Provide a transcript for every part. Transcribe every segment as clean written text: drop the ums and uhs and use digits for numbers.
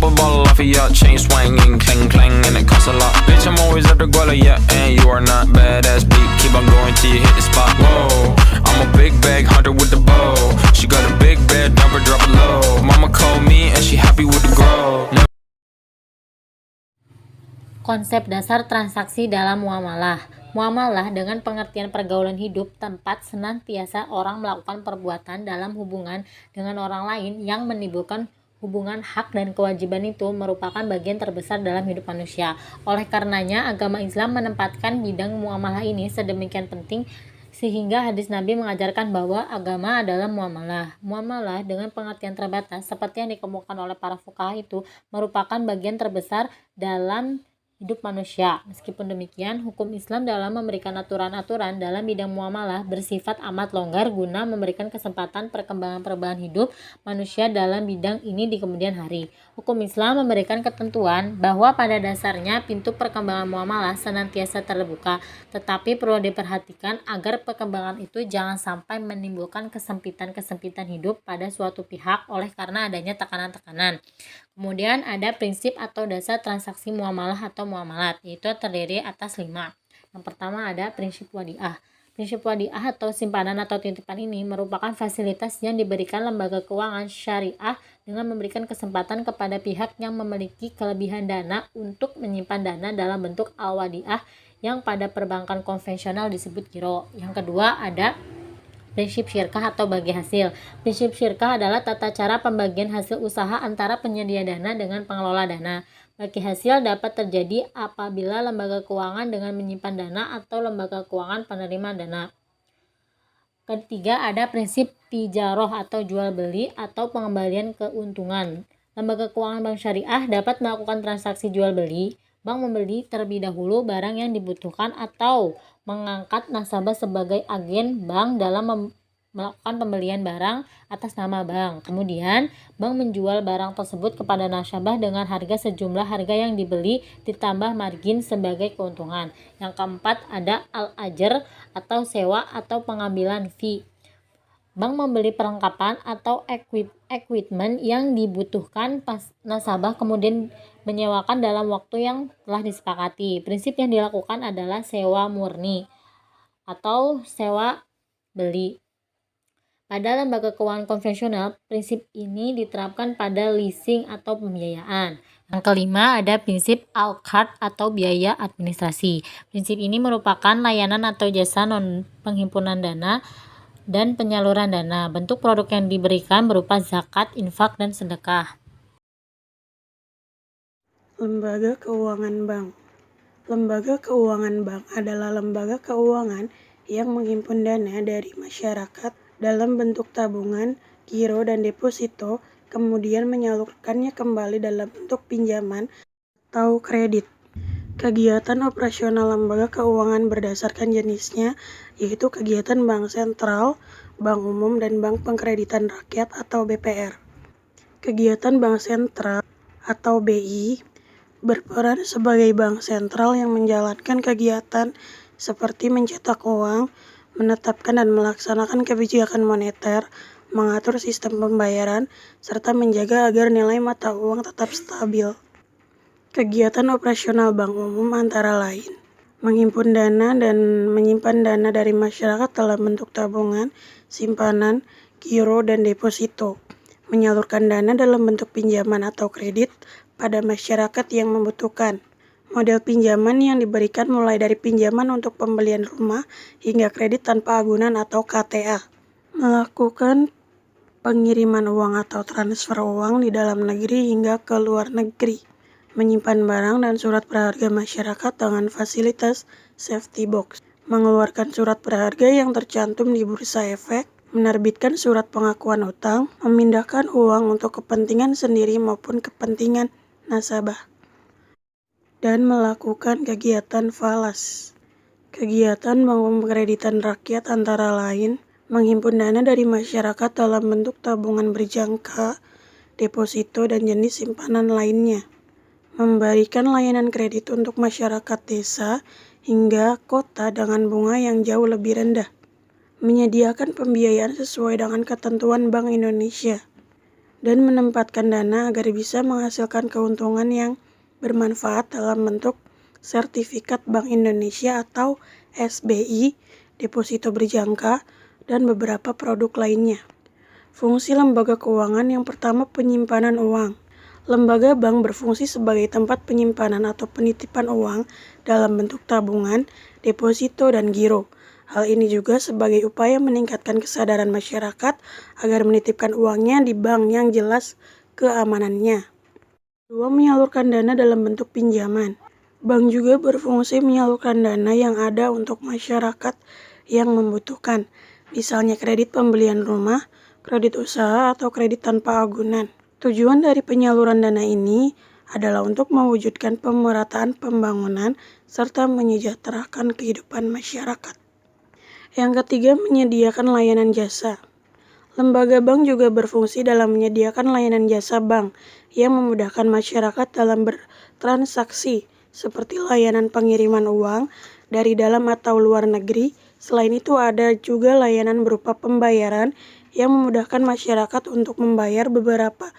a bottle off of your chain swinging, clang clang, and it costs a lot. Bitch, I'm always at the guala, yeah, and you are not badass beat. Keep on going till you hit the spot. Whoa, I'm a big bag hunter with the bow. She got a big bed, never drop it low. Mama called me and she happy with the grow. Konsep dasar transaksi dalam muamalah. Muamalah dengan pengertian pergaulan hidup tempat senantiasa orang melakukan perbuatan dalam hubungan dengan orang lain yang menimbulkan hubungan hak dan kewajiban itu merupakan bagian terbesar dalam hidup manusia. Oleh karenanya, agama Islam menempatkan bidang muamalah ini sedemikian penting sehingga hadis Nabi mengajarkan bahwa agama adalah muamalah. Muamalah dengan pengertian terbatas seperti yang dikemukakan oleh para fuqaha itu merupakan bagian terbesar dalam hidup manusia. Meskipun demikian, hukum Islam dalam memberikan aturan-aturan dalam bidang muamalah bersifat amat longgar guna memberikan kesempatan perkembangan perubahan hidup manusia dalam bidang ini di kemudian hari. Hukum Islam memberikan ketentuan bahwa pada dasarnya pintu perkembangan muamalah senantiasa terbuka, tetapi perlu diperhatikan agar perkembangan itu jangan sampai menimbulkan kesempitan-kesempitan hidup pada suatu pihak oleh karena adanya tekanan-tekanan. Kemudian ada prinsip atau dasar transaksi muamalah atau muamalat, yaitu terdiri atas 5. Yang pertama ada prinsip wadiah. Prinsip wadiah atau simpanan atau titipan ini merupakan fasilitas yang diberikan lembaga keuangan syariah dengan memberikan kesempatan kepada pihak yang memiliki kelebihan dana untuk menyimpan dana dalam bentuk al-wadiah yang pada perbankan konvensional disebut giro. Yang kedua ada prinsip syirkah atau bagi hasil. Prinsip syirkah adalah tata cara pembagian hasil usaha antara penyedia dana dengan pengelola dana. Bagi hasil dapat terjadi apabila lembaga keuangan dengan menyimpan dana atau lembaga keuangan penerima dana. Ketiga ada prinsip tijaroh atau jual beli atau pengembalian keuntungan. Lembaga keuangan bank syariah dapat melakukan transaksi jual beli. Bank membeli terlebih dahulu barang yang dibutuhkan atau mengangkat nasabah sebagai agen bank dalam melakukan pembelian barang atas nama bank. Kemudian, bank menjual barang tersebut kepada nasabah dengan harga sejumlah harga yang dibeli ditambah margin sebagai keuntungan. Yang keempat ada al-ajar atau sewa atau pengambilan fee. Bank membeli perlengkapan atau equipment yang dibutuhkan nasabah kemudian menyewakan dalam waktu yang telah disepakati. Prinsip yang dilakukan adalah sewa murni atau sewa beli. Pada lembaga keuangan konvensional, prinsip ini diterapkan pada leasing atau pembiayaan. Yang kelima ada prinsip al-qard atau biaya administrasi. Prinsip ini merupakan layanan atau jasa non penghimpunan dana dan penyaluran dana. Bentuk produk yang diberikan berupa zakat, infak, dan sedekah. Lembaga keuangan bank. Lembaga keuangan bank adalah lembaga keuangan yang menghimpun dana dari masyarakat dalam bentuk tabungan, giro, dan deposito, kemudian menyalurkannya kembali dalam bentuk pinjaman atau kredit. Kegiatan operasional lembaga keuangan berdasarkan jenisnya, yaitu kegiatan bank sentral, bank umum, dan bank pengkreditan rakyat atau BPR. Kegiatan bank sentral atau BI berperan sebagai bank sentral yang menjalankan kegiatan seperti mencetak uang, menetapkan dan melaksanakan kebijakan moneter, mengatur sistem pembayaran, serta menjaga agar nilai mata uang tetap stabil. Kegiatan operasional bank umum antara lain menghimpun dana dan menyimpan dana dari masyarakat dalam bentuk tabungan, simpanan, giro, dan deposito, menyalurkan dana dalam bentuk pinjaman atau kredit pada masyarakat yang membutuhkan. Model pinjaman yang diberikan mulai dari pinjaman untuk pembelian rumah hingga kredit tanpa agunan atau KTA. Melakukan pengiriman uang atau transfer uang di dalam negeri hingga ke luar negeri. Menyimpan barang dan surat berharga masyarakat dengan fasilitas safety box. Mengeluarkan surat berharga yang tercantum di bursa efek. Menerbitkan surat pengakuan utang. Memindahkan uang untuk kepentingan sendiri maupun kepentingan nasabah. Dan melakukan kegiatan falas. Kegiatan bank pengkreditan rakyat antara lain menghimpun dana dari masyarakat dalam bentuk tabungan berjangka, deposito, dan jenis simpanan lainnya. Memberikan layanan kredit untuk masyarakat desa hingga kota dengan bunga yang jauh lebih rendah. Menyediakan pembiayaan sesuai dengan ketentuan Bank Indonesia. dan menempatkan dana agar bisa menghasilkan keuntungan yang bermanfaat dalam bentuk sertifikat Bank Indonesia atau SBI, deposito berjangka, dan beberapa produk lainnya. Fungsi lembaga keuangan yang pertama, penyimpanan uang. Lembaga bank berfungsi sebagai tempat penyimpanan atau penitipan uang dalam bentuk tabungan, deposito, dan giro. Hal ini juga sebagai upaya meningkatkan kesadaran masyarakat agar menitipkan uangnya di bank yang jelas keamanannya. Kedua, menyalurkan dana dalam bentuk pinjaman. Bank juga berfungsi menyalurkan dana yang ada untuk masyarakat yang membutuhkan, misalnya kredit pembelian rumah, kredit usaha, atau kredit tanpa agunan. Tujuan dari penyaluran dana ini adalah untuk mewujudkan pemerataan pembangunan serta menyejahterakan kehidupan masyarakat. Yang ketiga, menyediakan layanan jasa. Lembaga bank juga berfungsi dalam menyediakan layanan jasa bank yang memudahkan masyarakat dalam bertransaksi, seperti layanan pengiriman uang dari dalam atau luar negeri. Selain itu, ada juga layanan berupa pembayaran yang memudahkan masyarakat untuk membayar beberapa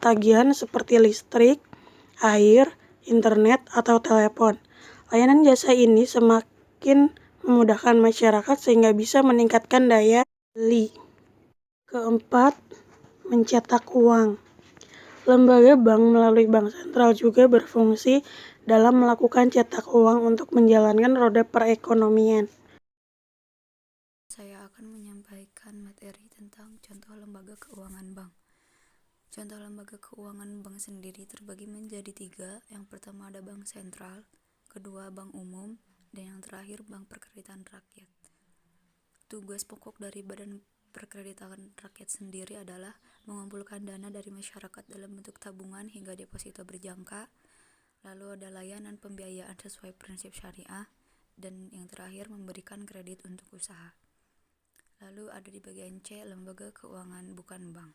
tagihan seperti listrik, air, internet, atau telepon. Layanan jasa ini semakin memudahkan masyarakat sehingga bisa meningkatkan daya beli. Keempat, mencetak uang. Lembaga bank melalui bank sentral juga berfungsi dalam melakukan cetak uang untuk menjalankan roda perekonomian. Saya akan menyampaikan materi tentang contoh lembaga keuangan bank. Contoh lembaga keuangan bank sendiri terbagi menjadi 3. Yang pertama ada bank sentral, kedua bank umum, dan yang terakhir bank perkreditan rakyat. Tugas pokok dari Badan Perkreditan Rakyat sendiri adalah mengumpulkan dana dari masyarakat dalam bentuk tabungan hingga deposito berjangka, lalu ada layanan pembiayaan sesuai prinsip syariah, dan yang terakhir memberikan kredit untuk usaha. Lalu ada di bagian C, lembaga keuangan bukan bank.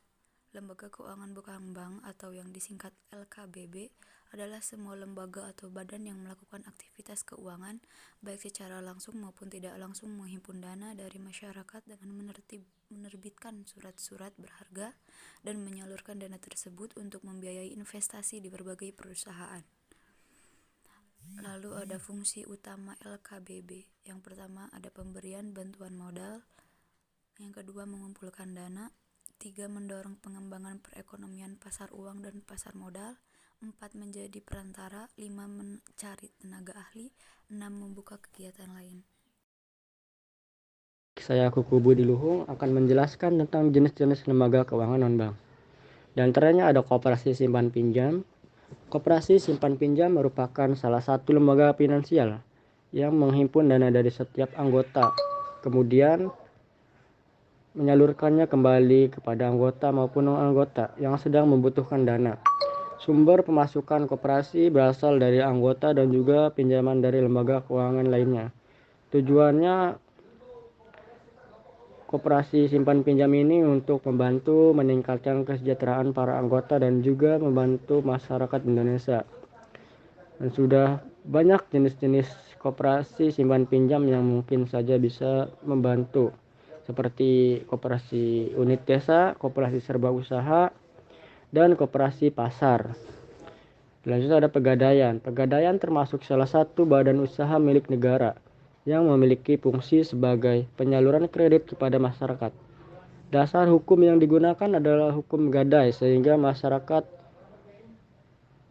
Lembaga keuangan bukan bank atau yang disingkat LKBB adalah semua lembaga atau badan yang melakukan aktivitas keuangan baik secara langsung maupun tidak langsung menghimpun dana dari masyarakat dengan menerbitkan surat-surat berharga dan menyalurkan dana tersebut untuk membiayai investasi di berbagai perusahaan. Lalu ada fungsi utama LKBB. Yang pertama ada pemberian bantuan modal, yang kedua mengumpulkan dana, 3 mendorong pengembangan perekonomian pasar uang dan pasar modal, 4 menjadi perantara, 5 mencari tenaga ahli, 6 membuka kegiatan lain. Saya Kuku Budi Luhung akan menjelaskan tentang jenis-jenis lembaga keuangan non-bank. Di antaranya ada koperasi simpan pinjam. Koperasi simpan pinjam merupakan salah satu lembaga finansial yang menghimpun dana dari setiap anggota, kemudian menyalurkannya kembali kepada anggota maupun non-anggota yang sedang membutuhkan dana. Sumber pemasukan koperasi berasal dari anggota dan juga pinjaman dari lembaga keuangan lainnya. Tujuannya koperasi simpan pinjam ini untuk membantu meningkatkan kesejahteraan para anggota dan juga membantu masyarakat Indonesia. Dan sudah banyak jenis-jenis koperasi simpan pinjam yang mungkin saja bisa membantu, seperti koperasi unit desa, koperasi serba usaha, dan koperasi pasar. Selanjutnya ada pegadaian. Pegadaian termasuk salah satu badan usaha milik negara yang memiliki fungsi sebagai penyaluran kredit kepada masyarakat. Dasar hukum yang digunakan adalah hukum gadai sehingga masyarakat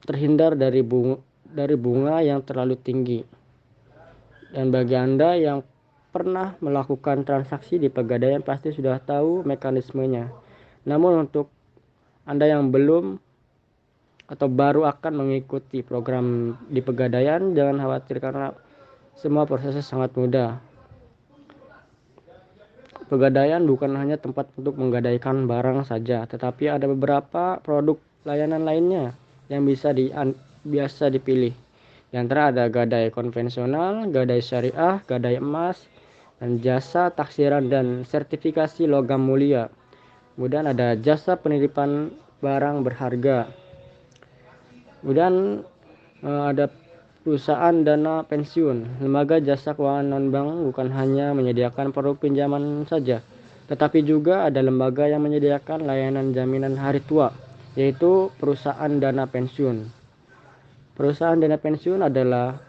terhindar dari bunga yang terlalu tinggi. Dan bagi Anda yang pernah melakukan transaksi di pegadaian pasti sudah tahu mekanismenya. Namun untuk Anda yang belum atau baru akan mengikuti program di pegadaian, jangan khawatir karena semua prosesnya sangat mudah. Pegadaian bukan hanya tempat untuk menggadaikan barang saja, tetapi ada beberapa produk layanan lainnya yang biasa dipilih. Di antara ada gadai konvensional, gadai syariah, gadai emas, dan jasa taksiran dan sertifikasi logam mulia. Kemudian ada jasa penitipan barang berharga. Kemudian ada perusahaan dana pensiun. Lembaga jasa keuangan non-bank bukan hanya menyediakan produk pinjaman saja, tetapi juga ada lembaga yang menyediakan layanan jaminan hari tua yaitu perusahaan dana pensiun. Perusahaan dana pensiun adalah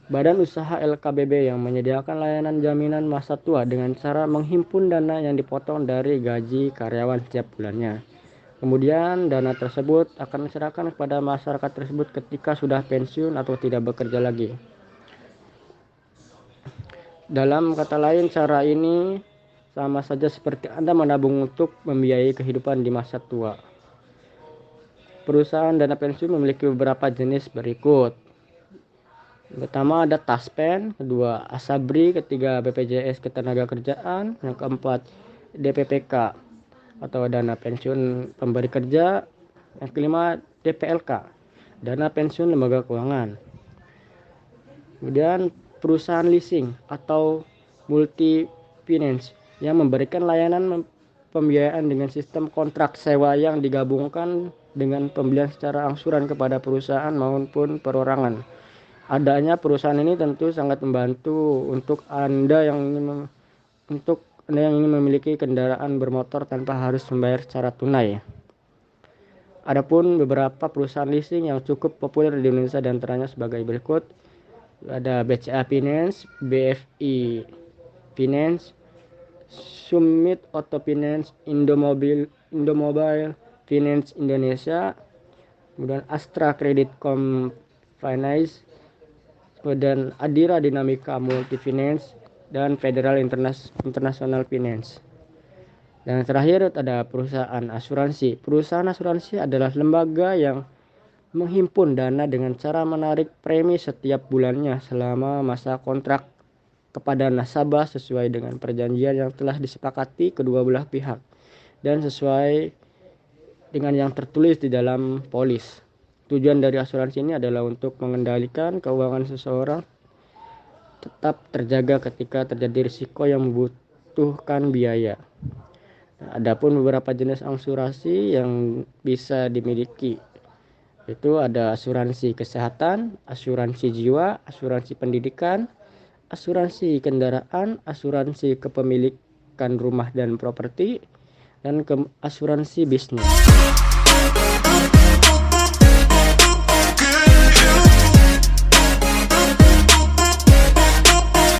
badan usaha LKBB yang menyediakan layanan jaminan masa tua dengan cara menghimpun dana yang dipotong dari gaji karyawan setiap bulannya. Kemudian dana tersebut akan diserahkan kepada masyarakat tersebut ketika sudah pensiun atau tidak bekerja lagi. Dalam kata lain, cara ini sama saja seperti Anda menabung untuk membiayai kehidupan di masa tua. Perusahaan dana pensiun memiliki beberapa jenis berikut. Yang pertama ada Taspen, kedua Asabri, ketiga BPJS Ketenagakerjaan, yang keempat DPPK atau dana pensiun pemberi kerja, yang kelima DPLK, dana pensiun lembaga keuangan. Kemudian perusahaan leasing atau multi finance yang memberikan layanan pembiayaan dengan sistem kontrak sewa yang digabungkan dengan pembelian secara angsuran kepada perusahaan maupun perorangan. Adanya perusahaan ini tentu sangat membantu untuk Anda yang ingin memiliki kendaraan bermotor tanpa harus membayar secara tunai. Adapun beberapa perusahaan leasing yang cukup populer di Indonesia diantaranya sebagai berikut. Ada BCA Finance, BFI Finance, Summit Auto Finance, Indomobile Finance Indonesia, kemudian Astra Credit Finance, kemudian Adira Dinamika Multi Finance, dan Federal International Finance. Dan terakhir ada perusahaan asuransi. Perusahaan asuransi adalah lembaga yang menghimpun dana dengan cara menarik premi setiap bulannya selama masa kontrak kepada nasabah sesuai dengan perjanjian yang telah disepakati kedua belah pihak dan sesuai dengan yang tertulis di dalam polis. Tujuan dari asuransi ini adalah untuk mengendalikan keuangan seseorang tetap terjaga ketika terjadi risiko yang membutuhkan biaya. Adapun beberapa jenis asuransi yang bisa dimiliki, itu ada asuransi kesehatan, asuransi jiwa, asuransi pendidikan, asuransi kendaraan, asuransi kepemilikan rumah dan properti, dan asuransi bisnis.